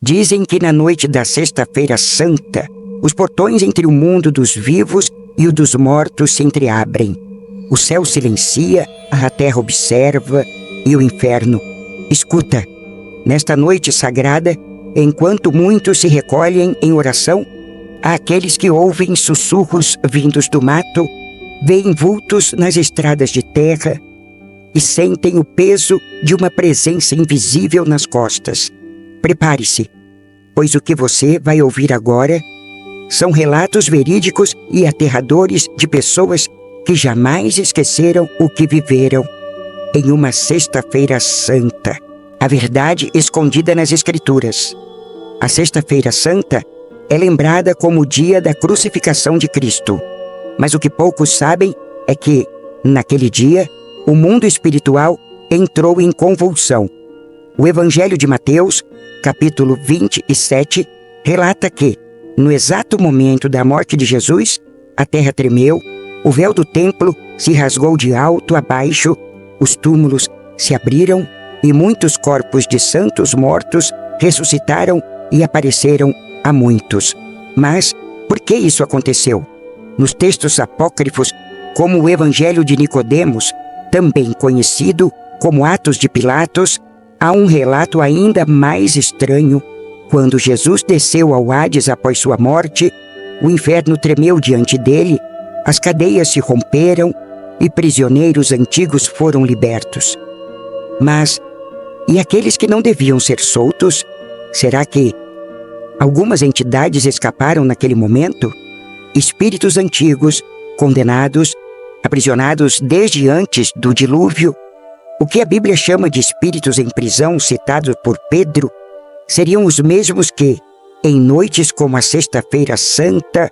Dizem que na noite da Sexta-feira Santa, os portões entre o mundo dos vivos e o dos mortos se entreabrem. O céu silencia, a terra observa e o inferno escuta. Nesta noite sagrada, enquanto muitos se recolhem em oração, há aqueles que ouvem sussurros vindos do mato, veem vultos nas estradas de terra e sentem o peso de uma presença invisível nas costas. Prepare-se, pois o que você vai ouvir agora são relatos verídicos e aterradores de pessoas que jamais esqueceram o que viveram em uma Sexta-feira Santa. A verdade escondida nas Escrituras. A Sexta-feira Santa é lembrada como o dia da crucificação de Cristo. Mas o que poucos sabem é que, naquele dia, o mundo espiritual entrou em convulsão. O Evangelho de Mateus, capítulo 27, relata que, no exato momento da morte de Jesus, a terra tremeu, o véu do templo se rasgou de alto a baixo, os túmulos se abriram e muitos corpos de santos mortos ressuscitaram e apareceram a muitos. Mas por que isso aconteceu? Nos textos apócrifos, como o Evangelho de Nicodemos, também conhecido como Atos de Pilatos, há um relato ainda mais estranho. Quando Jesus desceu ao Hades após sua morte, o inferno tremeu diante dele, as cadeias se romperam e prisioneiros antigos foram libertos. Mas, e aqueles que não deviam ser soltos? Será que algumas entidades escaparam naquele momento? Espíritos antigos, condenados, aprisionados desde antes do dilúvio, o que a Bíblia chama de espíritos em prisão citados por Pedro, seriam os mesmos que, em noites como a Sexta-feira Santa,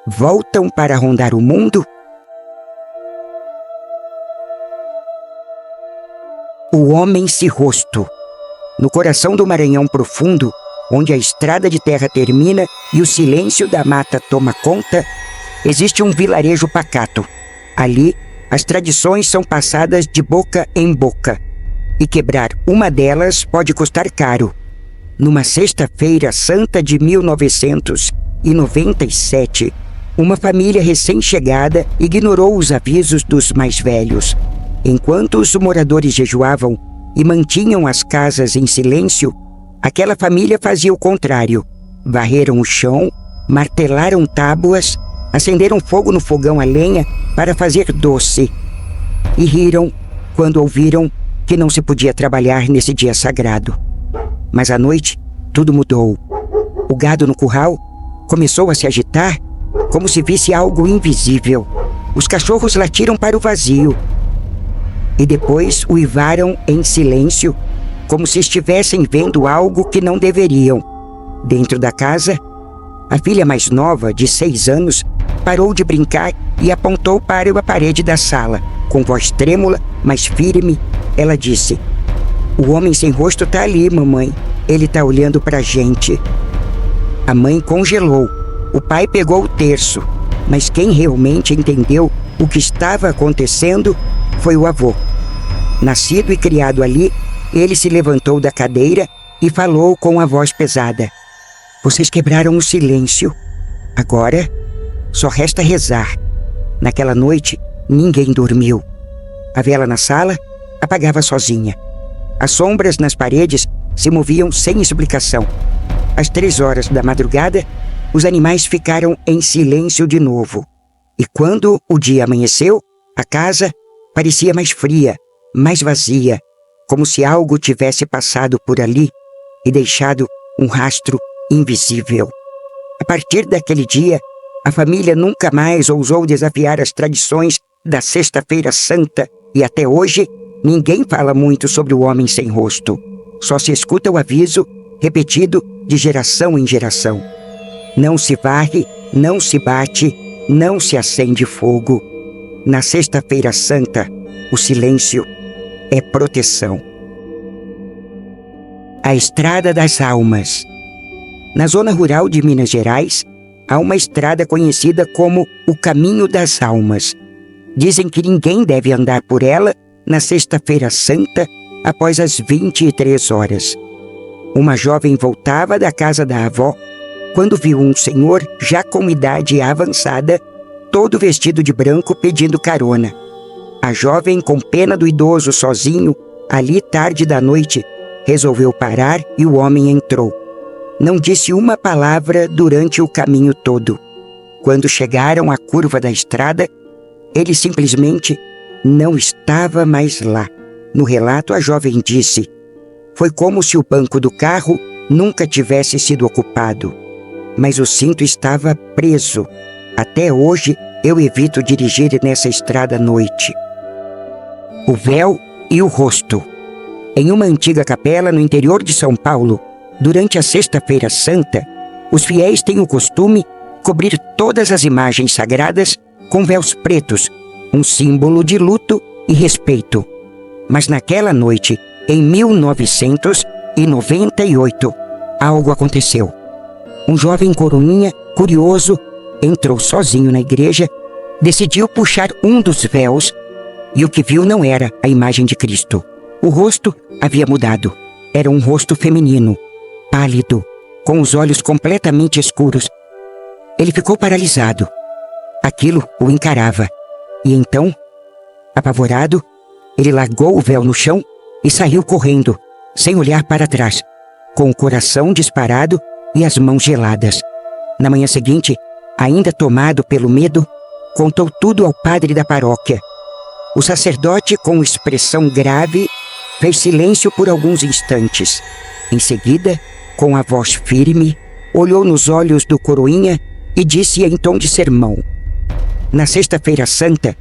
voltam para rondar o mundo? O homem sem rosto. No coração do Maranhão profundo, onde a estrada de terra termina e o silêncio da mata toma conta, existe um vilarejo pacato. Ali, as tradições são passadas de boca em boca, e quebrar uma delas pode custar caro. Numa Sexta-feira Santa de 1997, uma família recém-chegada ignorou os avisos dos mais velhos. Enquanto os moradores jejuavam e mantinham as casas em silêncio, aquela família fazia o contrário. Varreram o chão, martelaram tábuas, acenderam fogo no fogão a lenha para fazer doce. E riram quando ouviram que não se podia trabalhar nesse dia sagrado. Mas à noite, tudo mudou. O gado no curral começou a se agitar como se visse algo invisível. Os cachorros latiram para o vazio e depois uivaram em silêncio, como se estivessem vendo algo que não deveriam. Dentro da casa, a filha mais nova, de 6 anos, parou de brincar e apontou para a parede da sala. Com voz trêmula, mas firme, ela disse: "O homem sem rosto tá ali, mamãe. Ele tá olhando pra gente." A mãe congelou. O pai pegou o terço, mas quem realmente entendeu o que estava acontecendo foi o avô. Nascido e criado ali, ele se levantou da cadeira e falou com a voz pesada: "Vocês quebraram o silêncio. Agora, só resta rezar." Naquela noite, ninguém dormiu. A vela na sala apagava sozinha. As sombras nas paredes se moviam sem explicação. Às 3 horas da madrugada, os animais ficaram em silêncio de novo. E quando o dia amanheceu, a casa parecia mais fria, mais vazia, como se algo tivesse passado por ali e deixado um rastro invisível. A partir daquele dia, a família nunca mais ousou desafiar as tradições da Sexta-feira Santa e até hoje ninguém fala muito sobre o homem sem rosto. Só se escuta o aviso repetido de geração em geração: não se varre, não se bate, não se acende fogo. Na Sexta-feira Santa, o silêncio é proteção. A Estrada das Almas. Na zona rural de Minas Gerais, há uma estrada conhecida como o Caminho das Almas. Dizem que ninguém deve andar por ela na Sexta-feira Santa após as 23 horas. Uma jovem voltava da casa da avó quando viu um senhor já com idade avançada, todo vestido de branco, pedindo carona. A jovem, com pena do idoso sozinho, ali tarde da noite, resolveu parar e o homem entrou. Não disse uma palavra durante o caminho todo. Quando chegaram à curva da estrada, ele simplesmente não estava mais lá. No relato, a jovem disse: "Foi como se o banco do carro nunca tivesse sido ocupado, mas o cinto estava preso. Até hoje, eu evito dirigir nessa estrada à noite." O véu e o rosto. Em uma antiga capela no interior de São Paulo, durante a Sexta-feira Santa, os fiéis têm o costume cobrir todas as imagens sagradas com véus pretos, um símbolo de luto e respeito. Mas naquela noite, em 1998, algo aconteceu. Um jovem coroinha, curioso, entrou sozinho na igreja, decidiu puxar um dos véus e o que viu não era a imagem de Cristo. O rosto havia mudado. Era um rosto feminino, pálido, com os olhos completamente escuros. Ele ficou paralisado. Aquilo o encarava. E então, apavorado, ele largou o véu no chão e saiu correndo, sem olhar para trás, com o coração disparado e as mãos geladas. Na manhã seguinte, ainda tomado pelo medo, contou tudo ao padre da paróquia. O sacerdote, com expressão grave, fez silêncio por alguns instantes. Em seguida, com a voz firme, olhou nos olhos do coroinha e disse em tom de sermão: "Na Sexta-feira Santa,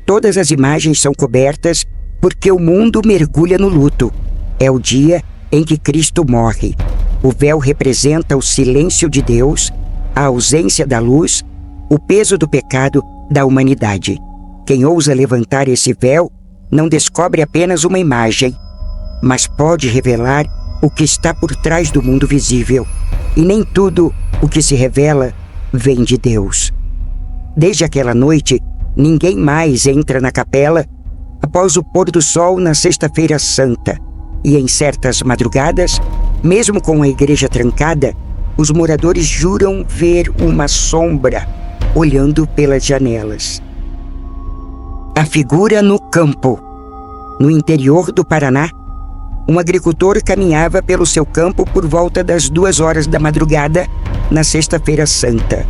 todas as imagens são cobertas porque o mundo mergulha no luto. É o dia em que Cristo morre. O véu representa o silêncio de Deus, a ausência da luz, o peso do pecado da humanidade. Quem ousa levantar esse véu não descobre apenas uma imagem, mas pode revelar o que está por trás do mundo visível. E nem tudo o que se revela vem de Deus." Desde aquela noite, ninguém mais entra na capela após o pôr do sol na Sexta-feira Santa. E em certas madrugadas, mesmo com a igreja trancada, os moradores juram ver uma sombra olhando pelas janelas. A figura no campo. No interior do Paraná, um agricultor caminhava pelo seu campo por volta das 2 horas da madrugada na Sexta-feira Santa.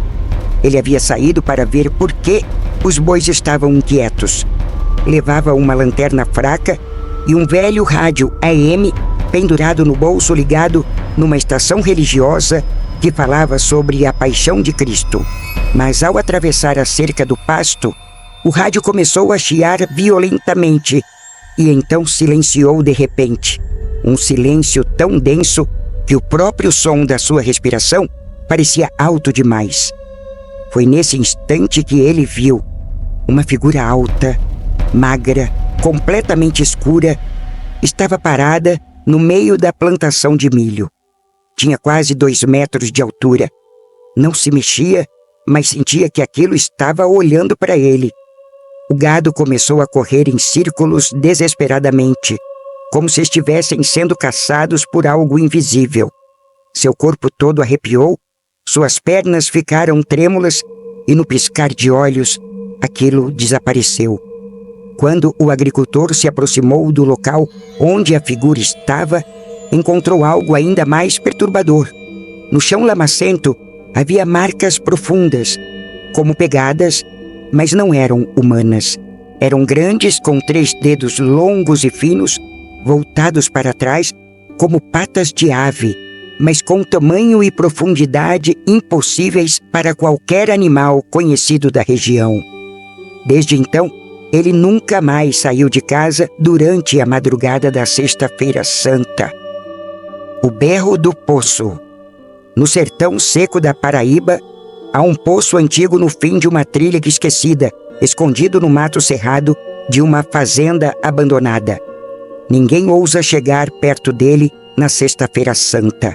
Ele havia saído para ver por que os bois estavam inquietos. Levava uma lanterna fraca e um velho rádio AM pendurado no bolso, ligado numa estação religiosa que falava sobre a paixão de Cristo. Mas ao atravessar a cerca do pasto, o rádio começou a chiar violentamente e então silenciou de repente. Um silêncio tão denso que o próprio som da sua respiração parecia alto demais. Foi nesse instante que ele viu uma figura alta, magra, completamente escura, estava parada no meio da plantação de milho. Tinha quase 2 metros de altura. Não se mexia, mas sentia que aquilo estava olhando para ele. O gado começou a correr em círculos desesperadamente, como se estivessem sendo caçados por algo invisível. Seu corpo todo arrepiou, suas pernas ficaram trêmulas e no piscar de olhos, aquilo desapareceu. Quando o agricultor se aproximou do local onde a figura estava, encontrou algo ainda mais perturbador. No chão lamacento havia marcas profundas, como pegadas, mas não eram humanas. Eram grandes, com 3 dedos longos e finos, voltados para trás, como patas de ave, mas com tamanho e profundidade impossíveis para qualquer animal conhecido da região. Desde então, ele nunca mais saiu de casa durante a madrugada da Sexta-feira Santa. O berro do poço. No sertão seco da Paraíba, há um poço antigo no fim de uma trilha esquecida, escondido no mato cerrado de uma fazenda abandonada. Ninguém ousa chegar perto dele na Sexta-feira Santa.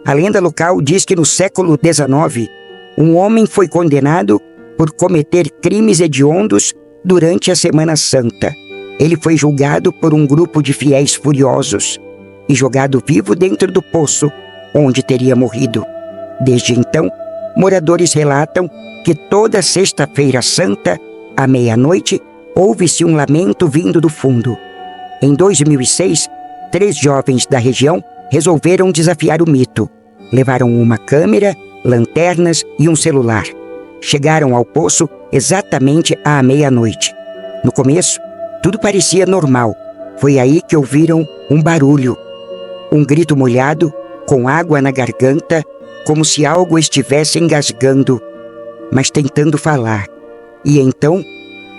A lenda local diz que no século XIX, um homem foi condenado por cometer crimes hediondos durante a Semana Santa. Ele foi julgado por um grupo de fiéis furiosos. e jogado vivo dentro do poço onde teria morrido. Desde então, moradores relatam que toda Sexta-feira Santa, à meia-noite, ouve-se um lamento vindo do fundo. Em 2006, 3 jovens da região resolveram desafiar o mito. Levaram uma câmera, lanternas e um celular. Chegaram ao poço exatamente à meia-noite. No começo, tudo parecia normal. Foi aí que ouviram um barulho. Um grito molhado, com água na garganta, como se algo estivesse engasgando, mas tentando falar. E então,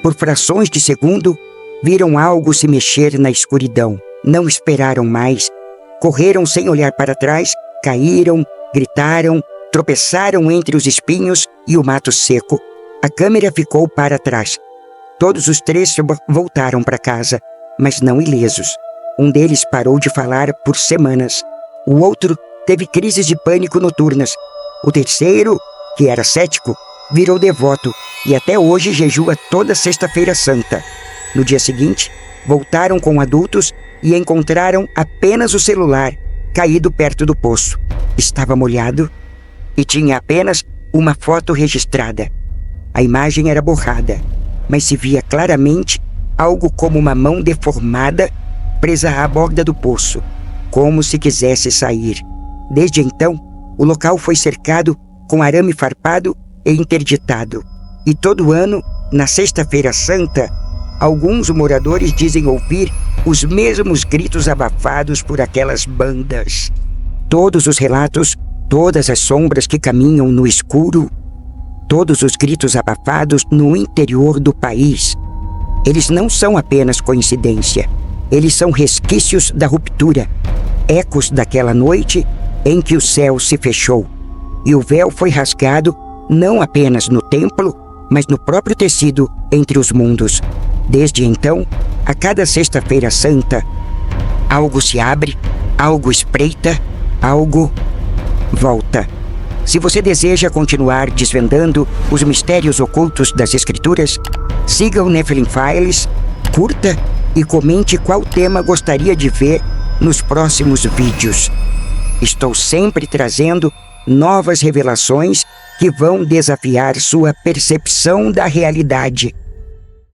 por frações de segundo, viram algo se mexer na escuridão. Não esperaram mais. Correram sem olhar para trás, caíram, gritaram, tropeçaram entre os espinhos e o mato seco. A câmera ficou para trás. Todos os 3 voltaram para casa, mas não ilesos. Um deles parou de falar por semanas. O outro teve crises de pânico noturnas. O terceiro, que era cético, virou devoto e até hoje jejua toda Sexta-feira Santa. No dia seguinte, voltaram com adultos e encontraram apenas o celular caído perto do poço. Estava molhado e tinha apenas uma foto registrada. A imagem era borrada, mas se via claramente algo como uma mão deformada presa à borda do poço, como se quisesse sair. Desde então, o local foi cercado com arame farpado e interditado. E todo ano, na Sexta-feira Santa, alguns moradores dizem ouvir os mesmos gritos abafados por aquelas bandas. Todos os relatos, todas as sombras que caminham no escuro, todos os gritos abafados no interior do país. Eles não são apenas coincidência. Eles são resquícios da ruptura, ecos daquela noite em que o céu se fechou e o véu foi rasgado não apenas no templo, mas no próprio tecido entre os mundos. Desde então, a cada Sexta-feira Santa, algo se abre, algo espreita, algo volta. Se você deseja continuar desvendando os mistérios ocultos das Escrituras, siga o Nephilim Files, curta e comente qual tema gostaria de ver nos próximos vídeos. Estou sempre trazendo novas revelações que vão desafiar sua percepção da realidade.